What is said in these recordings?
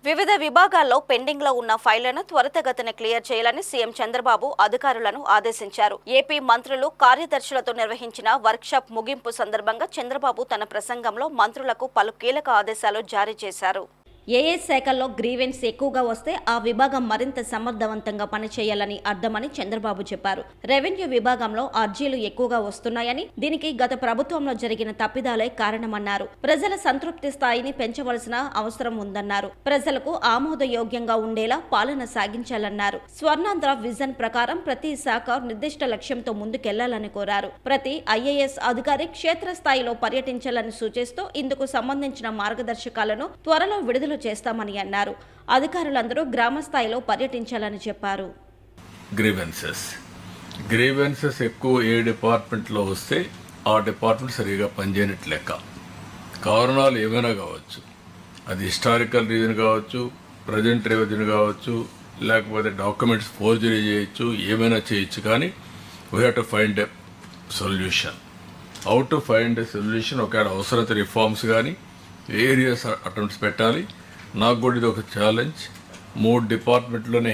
వివిధ విభాగాల్లో పెండింగ్ లో ఉన్న ఫైళ్లను త్వరితగతిన క్లియర్ చేయాలని సీఎం చంద్రబాబు అధికారులను ఆదేశించారు. ఏపీ మంత్రులు, కార్యదర్శులతో నిర్వహించిన వర్క్షాప్ ముగింపు సందర్భంగా చంద్రబాబు తన ప్రసంగంలో మంత్రులకు పలు కీలక ఆదేశాలు జారీ చేశారు. ఏ శాఖల్లో గ్రీవెన్స్ ఎక్కువగా వస్తే ఆ విభాగం మరింత సమర్థవంతంగా పనిచేయాలని అర్థమని చంద్రబాబు చెప్పారు. రెవెన్యూ విభాగంలో అర్జీలు ఎక్కువగా వస్తున్నాయని, దీనికి గత ప్రభుత్వంలో జరిగిన తప్పిదాలే కారణమన్నారు. ప్రజల సంతృప్తి స్థాయిని పెంచవలసిన అవసరం ఉందన్నారు. ప్రజలకు ఆమోదయోగ్యంగా ఉండేలా పాలన సాగించాలన్నారు. స్వర్ణాంధ్ర విజన్ ప్రకారం ప్రతి శాఖ నిర్దిష్ట లక్ష్యంతో ముందుకెళ్లాలని కోరారు. ప్రతి ఐఏఎస్ అధికారి క్షేత్రస్థాయిలో పర్యటించాలని సూచిస్తూ ఇందుకు సంబంధించిన మార్గదర్శకాలను త్వరలో విడుదల చేస్తామని అన్నారు. అధికారులందరూ గ్రామ స్థాయిలో పర్యటించాలని చెప్పారు. గ్రీవెన్సెస్ ఎక్కువ ఏ డిపార్ట్మెంట్లో వస్తే ఆ డిపార్ట్మెంట్ సరిగా పనిచేయనట్లు లెక్క. కారణాలు ఏమైనా కావచ్చు, అది హిస్టారికల్ రీజన్ కావచ్చు, ప్రజెంట్ రెవెన్యూ కావచ్చు, లేకపోతే డాక్యుమెంట్స్ ఫోర్జరీ చేయొచ్చు, ఏమైనా చేయొచ్చు. కానీ we have to find a solution. How to find a solution, ఒకవేళ అవసరత రిఫార్మ్స్ కానీ వేరియస్ అటెంప్ట్స్ పెట్టాలి. నాకు కూడా ఇది ఒక ఛాలెంజ్. 3 డిపార్ట్మెంట్లోనే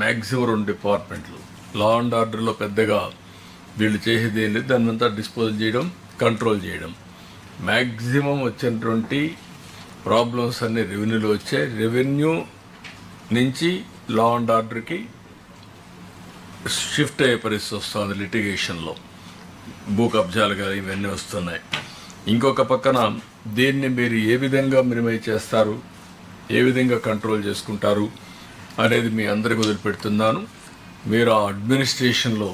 మ్యాక్సిమం 2 డిపార్ట్మెంట్లు లా అండ్ ఆర్డర్లో పెద్దగా వీళ్ళు చేసేది ఏం లేదు. దాన్ని అంతా డిస్పోజ్ చేయడం, కంట్రోల్ చేయడం. మ్యాక్సిమం వచ్చినటువంటి ప్రాబ్లమ్స్ అన్నీ రెవెన్యూలో వచ్చాయి. రెవెన్యూ నుంచి లా అండ్ ఆర్డర్కి షిఫ్ట్ అయ్యే పరిస్థితి వస్తుంది. లిటిగేషన్లో భూ కబ్జాలు కానీ ఇవన్నీ వస్తున్నాయి. ఇంకొక పక్కన దీన్ని మీరు ఏ విధంగా మినిమైజ్ చేస్తారు, ఏ విధంగా కంట్రోల్ చేసుకుంటారు అనేది మీ అందరికి వదిలిపెడుతున్నాను. మీరు ఆ అడ్మినిస్ట్రేషన్లో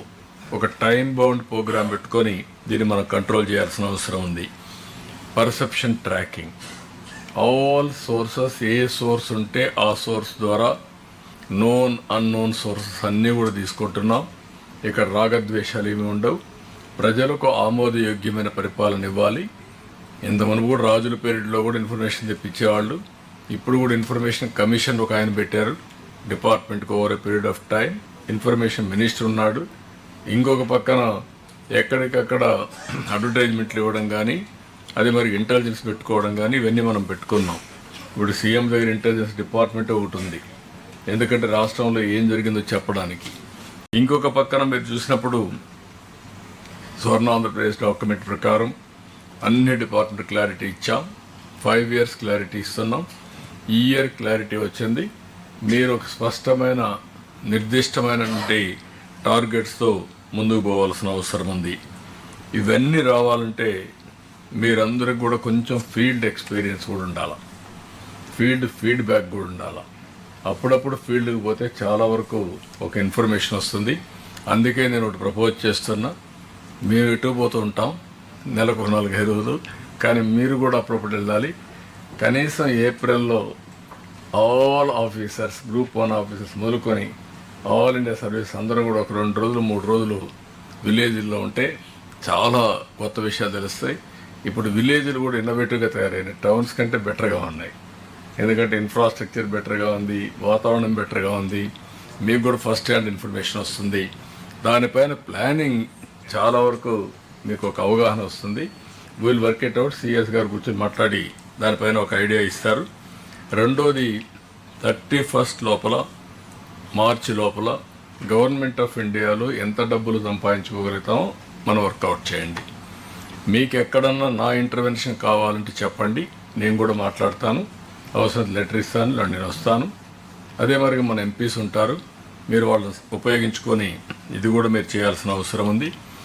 ఒక టైం బౌండ్ ప్రోగ్రామ్ పెట్టుకొని దీన్ని మనం కంట్రోల్ చేయాల్సిన అవసరం ఉంది. పర్సెప్షన్ ట్రాకింగ్, ఆల్ సోర్సెస్, ఏ సోర్స్ ఉంటే ఆ సోర్స్ ద్వారా నోన్ అన్నోన్ సోర్సెస్ అన్నీ కూడా తీసుకుంటున్నాం. ఇక్కడ రాగద్వేషాలు ఏమి ఉండవు. ప్రజలకు ఆమోదయోగ్యమైన పరిపాలన ఇవ్వాలి. ఇంతమంది కూడా రాజుల పీరియడ్లో కూడా ఇన్ఫర్మేషన్ తెప్పించేవాళ్ళు. ఇప్పుడు కూడా ఇన్ఫర్మేషన్ కమిషన్ ఒక ఆయన పెట్టారు డిపార్ట్మెంట్కి. Over a period of time information minister ఉన్నాడు. ఇంకొక పక్కన ఎక్కడికక్కడ అడ్వర్టైజ్మెంట్లు ఇవ్వడం కానీ, అది మరి ఇంటెలిజెన్స్ పెట్టుకోవడం కానీ, ఇవన్నీ మనం పెట్టుకున్నాం. ఇప్పుడు సీఎం దగ్గర ఇంటెలిజెన్స్ డిపార్ట్మెంట్ ఒకటి ఉంది, ఎందుకంటే రాష్ట్రంలో ఏం జరిగిందో చెప్పడానికి. ఇంకొక పక్కన మీరు చూసినప్పుడు స్వర్ణ ఆంధ్రప్రదేశ్ డాక్యుమెంట్ ప్రకారం అన్ని డిపార్ట్మెంట్ క్లారిటీ ఇచ్చాం. 5 years క్లారిటీ ఇస్తున్నాం. ఈ ఇయర్ క్లారిటీ వచ్చింది. మీరు ఒక స్పష్టమైన నిర్దిష్టమైనటువంటి టార్గెట్స్తో ముందుకు పోవాల్సిన అవసరం ఉంది. ఇవన్నీ రావాలంటే మీరందరికి కూడా కొంచెం ఫీల్డ్ ఎక్స్పీరియన్స్ కూడా ఉండాలి, ఫీడ్బ్యాక్ కూడా ఉండాలి. అప్పుడప్పుడు ఫీల్డ్కి పోతే చాలా వరకు ఒక ఇన్ఫర్మేషన్ వస్తుంది. అందుకే నేను ఒకటి ప్రపోజ్ చేస్తున్నా. మేము ఎటు పోతూ ఉంటాం నెలకు 4-5 రోజులు, కానీ మీరు కూడా అప్పుడప్పుడు వెళ్ళాలి. కనీసం ఏప్రిల్లో ఆల్ ఆఫీసర్స్, గ్రూప్ 1 ఆఫీసర్స్ మొదలుకొని ఆల్ ఇండియా సర్వీస్ అందరూ కూడా ఒక 2 రోజులు 3 రోజులు విలేజ్లో ఉంటే చాలా కొత్త విషయాలు తెలుస్తాయి. ఇప్పుడు విలేజ్లు కూడా ఇన్నోవేటివ్గా తయారైనాయి, టౌన్స్ కంటే బెటర్గా ఉన్నాయి. ఎందుకంటే ఇన్ఫ్రాస్ట్రక్చర్ బెటర్గా ఉంది, వాతావరణం బెటర్గా ఉంది, మీకు కూడా ఫస్ట్ హ్యాండ్ ఇన్ఫర్మేషన్ వస్తుంది. దానిపైన ప్లానింగ్ చాలా వరకు మీకు ఒక అవగాహన వస్తుంది. Will work it out. CS గారు కూర్చొని మాట్లాడి దానిపైన ఒక ఐడియా ఇస్తారు. రెండోది 31st లోపల, మార్చి లోపల గవర్నమెంట్ ఆఫ్ ఇండియాలో ఎంత డబ్బులు సంపాదించుకోగలుగుతామో మనం వర్కౌట్ చేయండి. మీకు ఎక్కడన్నా నా ఇంటర్వెన్షన్ కావాలంటే చెప్పండి, నేను కూడా మాట్లాడతాను. అవసరం లెటర్ ఇస్తాను, నేను వస్తాను. అదే మరి మన ఎంపీస్ ఉంటారు, మీరు వాళ్ళని ఉపయోగించుకొని ఇది కూడా మీరు చేయాల్సిన అవసరం ఉంది.